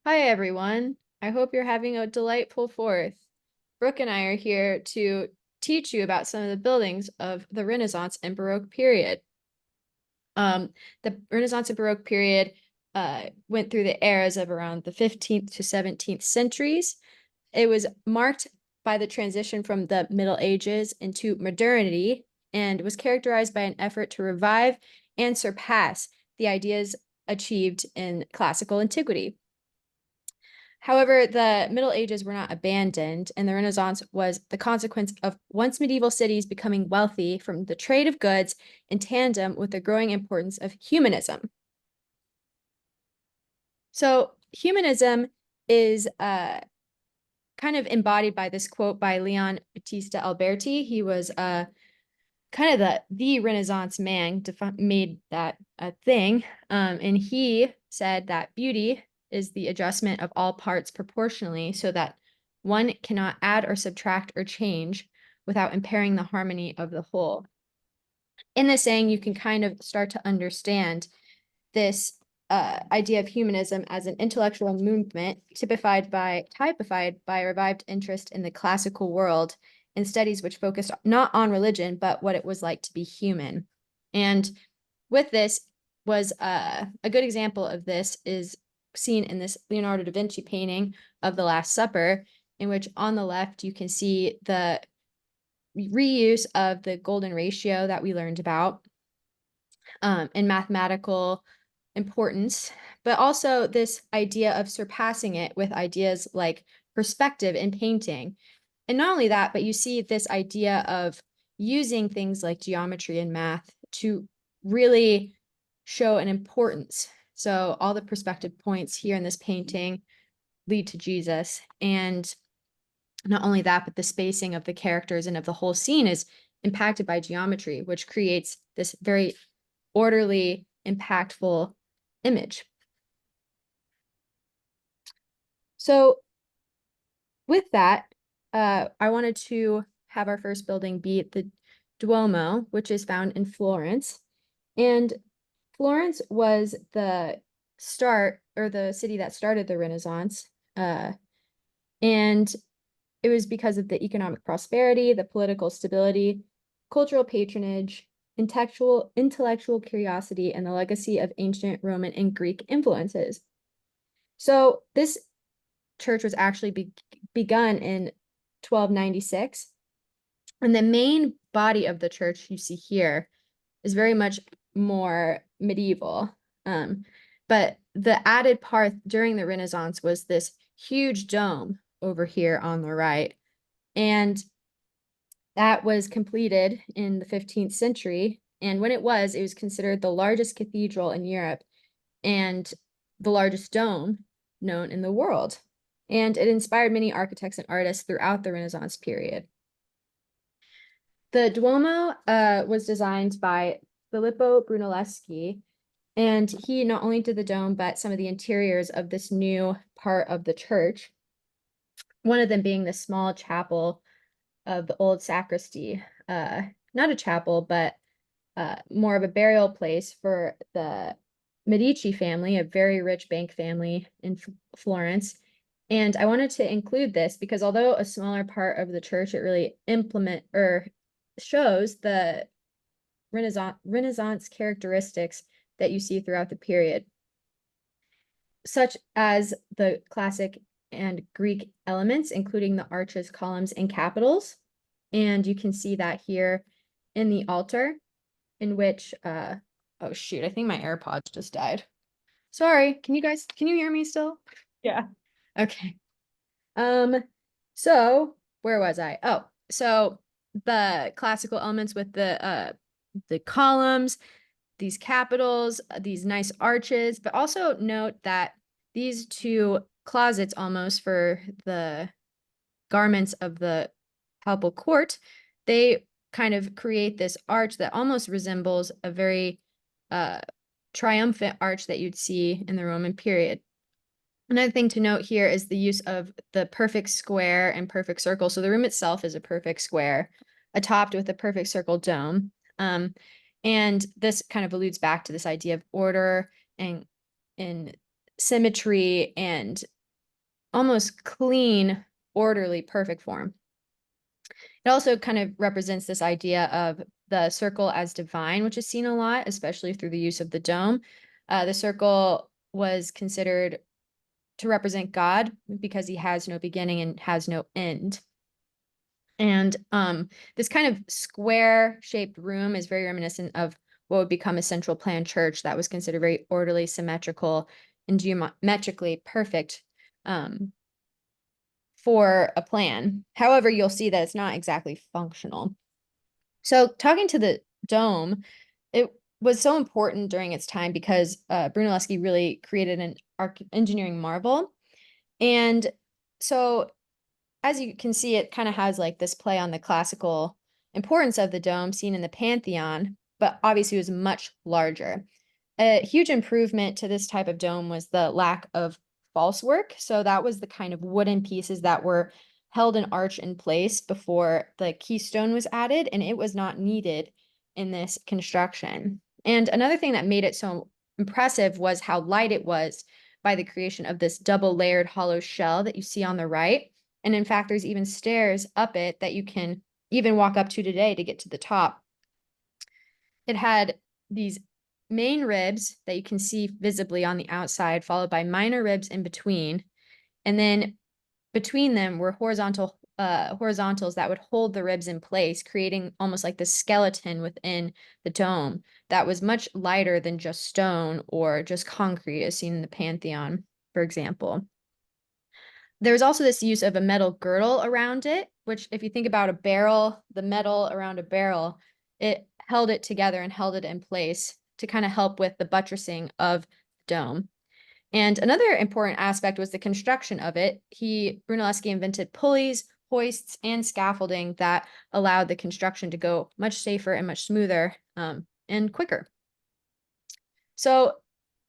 Hi, everyone. I hope you're having a delightful fourth. Brooke and I are here to teach you about some of the buildings of the Renaissance and Baroque period. The Renaissance and Baroque period went through the eras of around the 15th to 17th centuries. It was marked by the transition from the Middle Ages into modernity and was characterized by an effort to revive and surpass the ideas achieved in classical antiquity. However, the Middle Ages were not abandoned, and the Renaissance was the consequence of once medieval cities becoming wealthy from the trade of goods in tandem with the growing importance of humanism. So, humanism is kind of embodied by this quote by Leon Battista Alberti. He was kind of the Renaissance man, made that a thing. And he said that beauty is the adjustment of all parts proportionally so that one cannot add or subtract or change without impairing the harmony of the whole. In this saying, you can kind of start to understand this idea of humanism as an intellectual movement typified by a revived interest in the classical world and studies which focused not on religion, but what it was like to be human. And with this was a good example of this is seen in this Leonardo da Vinci painting of the Last Supper, in which on the left you can see the reuse of the golden ratio that we learned about in mathematical importance, but also this idea of surpassing it with ideas like perspective in painting. And not only that, but you see this idea of using things like geometry and math to really show an importance. So all the perspective points here in this painting lead to Jesus. And not only that, but the spacing of the characters and of the whole scene is impacted by geometry, which creates this very orderly, impactful image. So with that, I wanted to have our first building be the Duomo, which is found in Florence. And Florence was the start or the city that started the Renaissance. And it was because of the economic prosperity, the political stability, cultural patronage, intellectual curiosity, and the legacy of ancient Roman and Greek influences. So this church was actually begun in 1296. And the main body of the church you see here is very much more medieval. But the added part during the Renaissance was this huge dome over here on the right. And that was completed in the 15th century. And when it was considered the largest cathedral in Europe and the largest dome known in the world. And it inspired many architects and artists throughout the Renaissance period. The Duomo was designed by Filippo Brunelleschi, and he not only did the dome, but some of the interiors of this new part of the church, one of them being the small chapel of the old sacristy. Not a chapel, but more of a burial place for the Medici family, a very rich bank family in Florence. And I wanted to include this because although a smaller part of the church, it really shows the Renaissance characteristics that you see throughout the period, such as the classic and Greek elements, including the arches, columns, and capitals. And you can see that here in the altar, in which, oh shoot, I think my AirPods just died. Sorry, can you hear me still? Yeah. Okay. So where was I? Oh, so the classical elements with the columns, these capitals, these nice arches, but also note that these two closets almost for the garments of the papal court, they kind of create this arch that almost resembles a very uh, triumphant arch that you'd see in the Roman period. Another thing to note here is the use of the perfect square and perfect circle. So the room itself is a perfect square, topped with a perfect circle dome. And this kind of alludes back to this idea of order and symmetry and almost clean, orderly, perfect form. It also kind of represents this idea of the circle as divine, which is seen a lot, especially through the use of the dome. The circle was considered to represent God because he has no beginning and has no end. And this kind of square shaped room is very reminiscent of what would become a central plan church that was considered very orderly, symmetrical, and geometrically perfect for a plan. However, you'll see that it's not exactly functional. So talking to the dome, it was so important during its time because Brunelleschi really created an engineering marvel. And so as you can see, it kind of has like this play on the classical importance of the dome seen in the Pantheon, but obviously it was much larger. A huge improvement to this type of dome was the lack of false work. So that was the kind of wooden pieces that were held an arch in place before the keystone was added, and it was not needed in this construction. And another thing that made it so impressive was how light it was by the creation of this double layered hollow shell that you see on the right. And in fact, there's even stairs up it that you can even walk up to today to get to the top. It had these main ribs that you can see visibly on the outside, followed by minor ribs in between. And then between them were horizontals that would hold the ribs in place, creating almost like the skeleton within the dome that was much lighter than just stone or just concrete as seen in the Pantheon, for example. There was also this use of a metal girdle around it, which if you think about a barrel, the metal around a barrel, it held it together and held it in place to kind of help with the buttressing of the dome. And another important aspect was the construction of it. Brunelleschi invented pulleys, hoists, and scaffolding that allowed the construction to go much safer and much smoother and quicker. So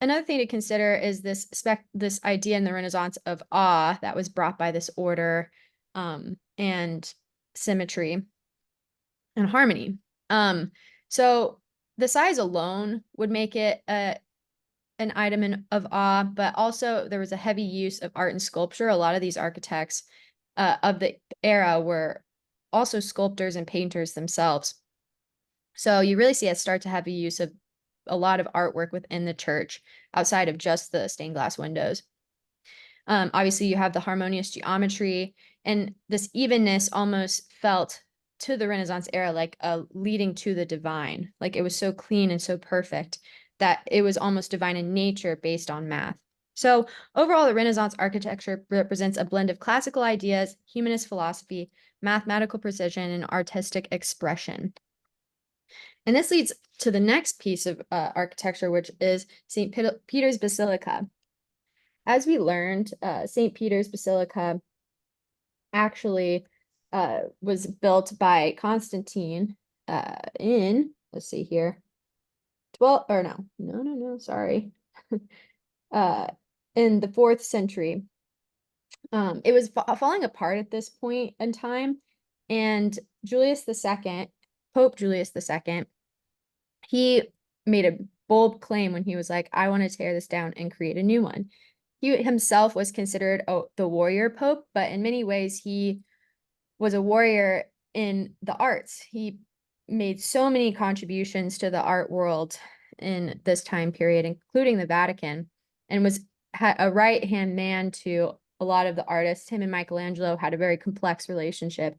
another thing to consider is this idea in the Renaissance of awe that was brought by this order and symmetry and harmony. So the size alone would make it an item of awe, but also there was a heavy use of art and sculpture. A lot of these architects of the era were also sculptors and painters themselves. So you really see it start to have a use of a lot of artwork within the church outside of just the stained glass windows. Obviously, you have the harmonious geometry, and this evenness almost felt to the Renaissance era like leading to the divine. Like it was so clean and so perfect that it was almost divine in nature based on math. So overall, the Renaissance architecture represents a blend of classical ideas, humanist philosophy, mathematical precision, and artistic expression. And this leads to the next piece of architecture, which is St. Peter's Basilica. As we learned, St. Peter's Basilica actually was built by Constantine let's see here, 12, or no, sorry. In the 4th century. It was falling apart at this point in time, and Pope Julius II, he made a bold claim when he was like, I want to tear this down and create a new one. He himself was considered the warrior pope, but in many ways he was a warrior in the arts. He made so many contributions to the art world in this time period, including the Vatican, and was a right-hand man to a lot of the artists. Him and Michelangelo had a very complex relationship.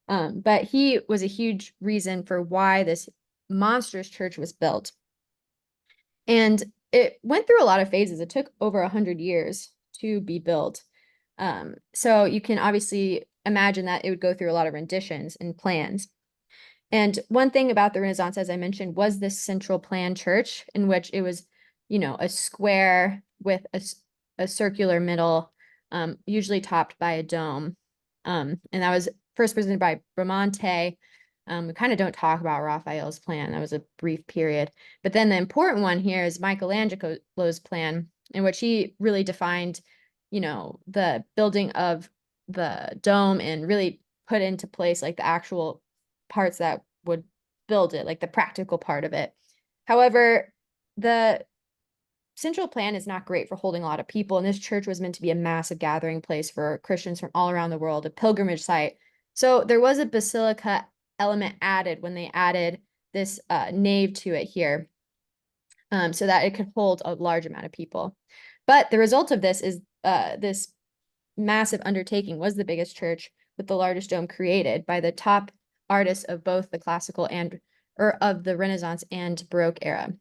But he was a huge reason for why this monstrous church was built. And it went through a lot of phases. It took over 100 years to be built. So you can obviously imagine that it would go through a lot of renditions and plans. And one thing about the Renaissance, as I mentioned, was this central plan church in which it was, a square with a circular middle, usually topped by a dome. And that was first presented by Bramante. We kind of don't talk about Raphael's plan. That was a brief period. But then the important one here is Michelangelo's plan, in which he really defined, the building of the dome and really put into place like the actual parts that would build it, like the practical part of it. However, the central plan is not great for holding a lot of people, and this church was meant to be a massive gathering place for Christians from all around the world, a pilgrimage site. So there was a basilica element added when they added this nave to it here, so that it could hold a large amount of people. But the result of this is this massive undertaking was the biggest church with the largest dome created by the top artists of both the classical or of the Renaissance and Baroque era.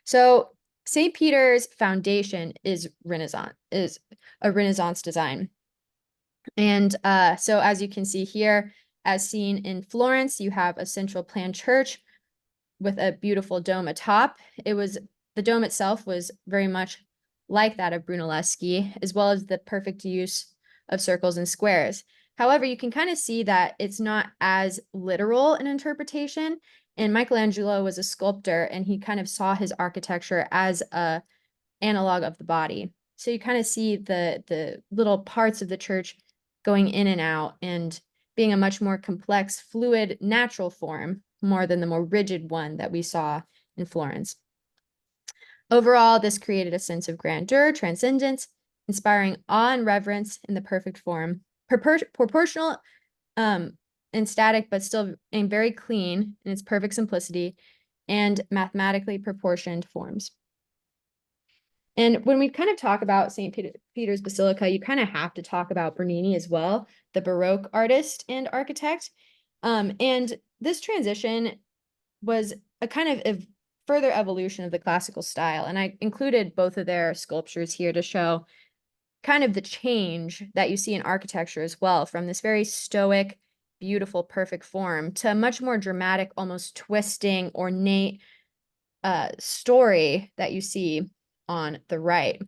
So St. Peter's foundation is a Renaissance design. And so as you can see here, as seen in Florence, you have a central plan church with a beautiful dome atop. The dome itself was very much like that of Brunelleschi, as well as the perfect use of circles and squares. However, you can kind of see that it's not as literal an interpretation. And Michelangelo was a sculptor, and he kind of saw his architecture as a analog of the body. So you kind of see the little parts of the church going in and out and being a much more complex, fluid, natural form, more than the more rigid one that we saw in Florence. Overall, this created a sense of grandeur, transcendence, inspiring awe and reverence in the perfect form, proportional and static, but still very clean in its perfect simplicity, and mathematically proportioned forms. And when we kind of talk about St. Peter's Basilica, you kind of have to talk about Bernini as well, the Baroque artist and architect. And this transition was a kind of further evolution of the classical style. And I included both of their sculptures here to show kind of the change that you see in architecture as well, from this very stoic, beautiful, perfect form to a much more dramatic, almost twisting, ornate story that you see on the right.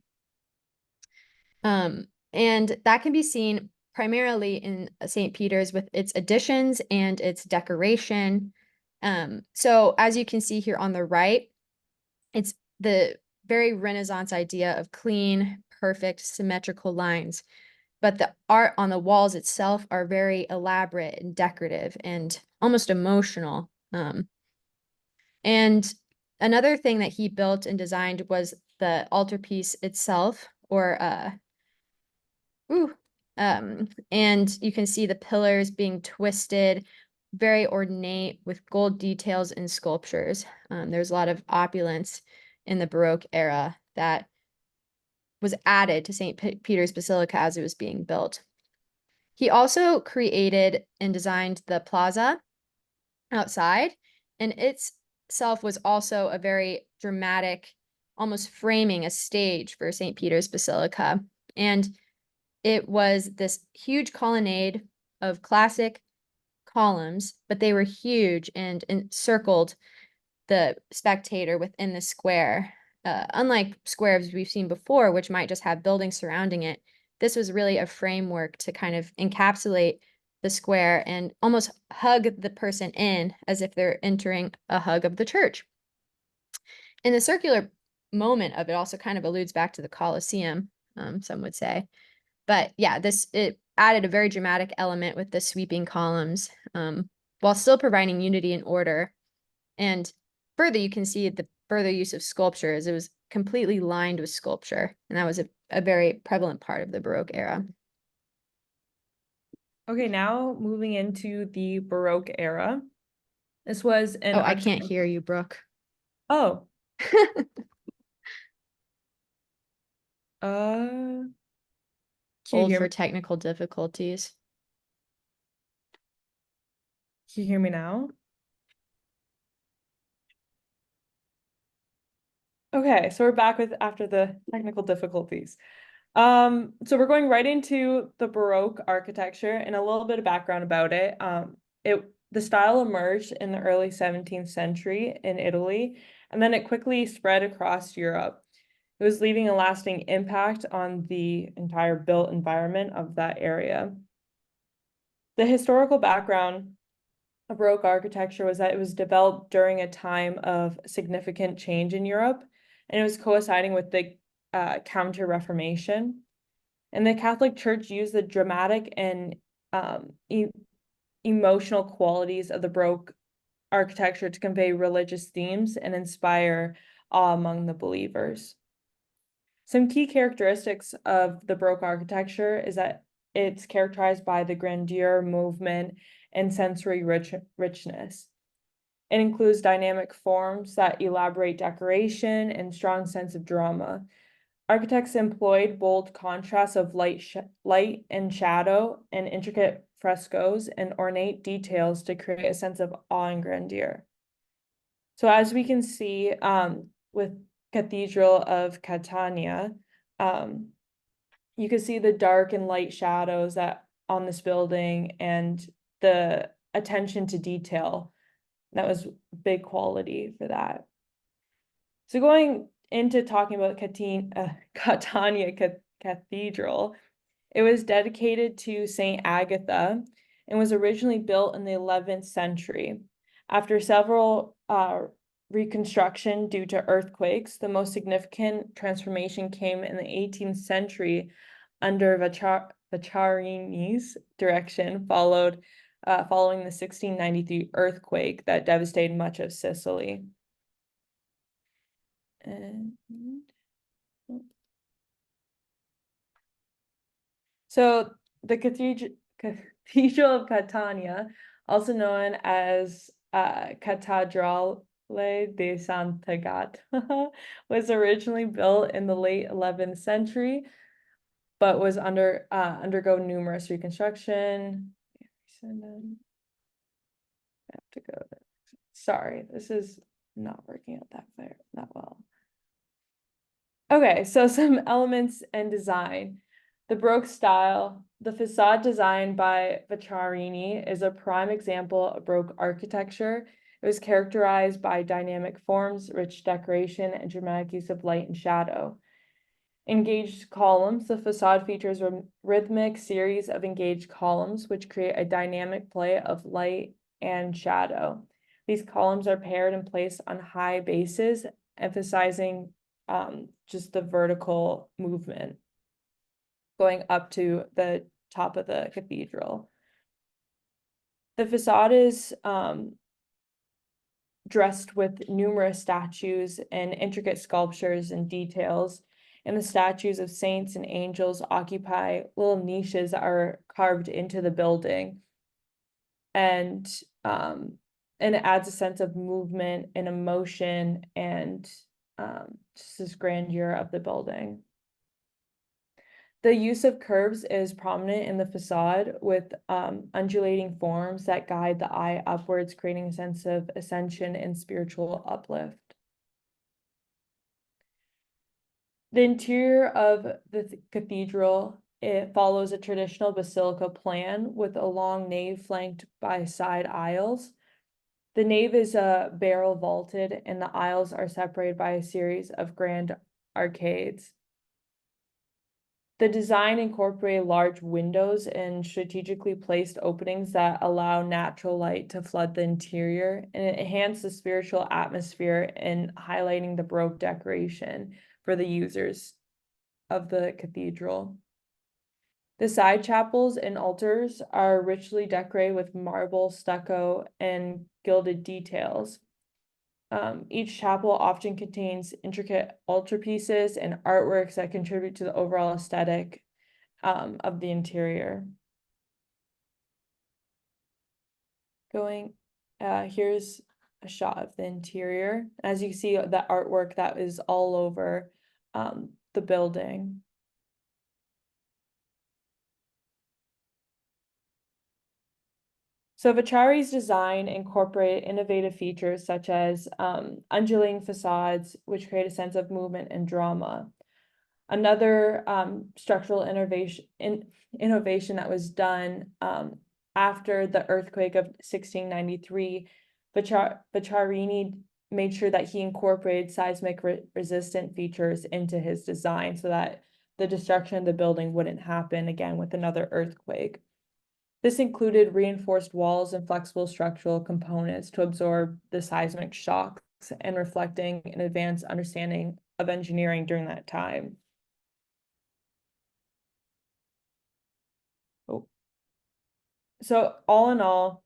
And that can be seen primarily in St. Peter's with its additions and its decoration. So as you can see here on the right, it's the very Renaissance idea of clean, perfect, symmetrical lines. But the art on the walls itself are very elaborate and decorative and almost emotional. And another thing that he built and designed was the altarpiece itself, and you can see the pillars being twisted, very ornate with gold details and sculptures. There's a lot of opulence in the Baroque era that was added to St. Peter's Basilica as it was being built. He also created and designed the plaza outside, and itself was also a very dramatic, almost framing a stage for St. Peter's Basilica. And it was this huge colonnade of classic columns, but they were huge and encircled the spectator within the square. Unlike squares we've seen before, which might just have buildings surrounding it, this was really a framework to kind of encapsulate the square and almost hug the person in as if they're entering a hug of the church. And the circular moment of it also kind of alludes back to the Colosseum, some would say. But yeah, it added a very dramatic element with the sweeping columns, while still providing unity and order. And further, you can see the further use of sculpture as it was completely lined with sculpture. And that was a very prevalent part of the Baroque era. Okay, now moving into the Baroque era. This was an I can't hear you, Brooke. Oh. Hold for technical difficulties. Can you hear me now? Okay, so we're back after the technical difficulties. So we're going right into the Baroque architecture and a little bit of background about it. The style emerged in the early 17th century in Italy, and then it quickly spread across Europe. It was leaving a lasting impact on the entire built environment of that area. The historical background of Baroque architecture was that it was developed during a time of significant change in Europe, and it was coinciding with the Counter-Reformation. And the Catholic Church used the dramatic and emotional qualities of the Baroque architecture to convey religious themes and inspire awe among the believers. Some key characteristics of the Baroque architecture is that it's characterized by the grandeur, movement, and sensory richness. It includes dynamic forms that elaborate decoration and strong sense of drama. Architects employed bold contrasts of light and shadow and intricate frescoes and ornate details to create a sense of awe and grandeur. So as we can see with Cathedral of Catania, you can see the dark and light shadows that on this building and the attention to detail. That was big quality for that. So going into talking about Catania Cathedral, it was dedicated to Saint Agatha and was originally built in the 11th century. After several reconstruction due to earthquakes, the most significant transformation came in the 18th century under Vacciarini's direction, following the 1693 earthquake that devastated much of Sicily. And so the Cathedral of Catania, also known as Cattedrale di Sant'Agata, was originally built in the late 11th century, but was undergo numerous reconstruction. I have to go. Sorry, this is not working out that well. Okay, so some elements and design. The Baroque style, the facade designed by Vacciarini is a prime example of Baroque architecture. It was characterized by dynamic forms, rich decoration, and dramatic use of light and shadow. Engaged columns, the facade features a rhythmic series of engaged columns, which create a dynamic play of light and shadow. These columns are paired and placed on high bases, emphasizing just the vertical movement going up to the top of the cathedral. The facade is dressed with numerous statues and intricate sculptures and details, and the statues of saints and angels occupy little niches that are carved into the building. And it adds a sense of movement and emotion and just this grandeur of the building. The use of curves is prominent in the facade with undulating forms that guide the eye upwards, creating a sense of ascension and spiritual uplift. The interior of the cathedral, it follows a traditional basilica plan with a long nave flanked by side aisles. The nave is barrel vaulted and the aisles are separated by a series of grand arcades. The design incorporated large windows and strategically placed openings that allow natural light to flood the interior, and it enhanced the spiritual atmosphere in highlighting the Baroque decoration for the users of the cathedral. The side chapels and altars are richly decorated with marble, stucco, and gilded details. Each chapel often contains intricate altarpieces and artworks that contribute to the overall aesthetic of the interior. Here's a shot of the interior. As you can see, the artwork that is all over the building. So Vacciari's design incorporated innovative features such as undulating facades, which create a sense of movement and drama. Another structural innovation that was done after the earthquake of 1693, Vacciarini made sure that he incorporated seismic resistant features into his design so that the destruction of the building wouldn't happen again with another earthquake. This included reinforced walls and flexible structural components to absorb the seismic shocks and reflecting an advanced understanding of engineering during that time. Oh. So all in all,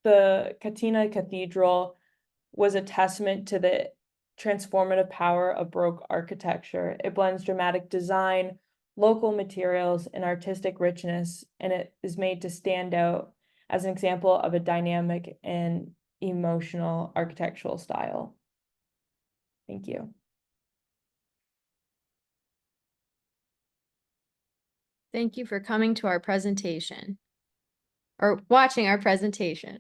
the Catania Cathedral was a testament to the transformative power of Baroque architecture. It blends dramatic design, local materials, and artistic richness, and it is made to stand out as an example of a dynamic and emotional architectural style. Thank you. Thank you for coming to our presentation or watching our presentation.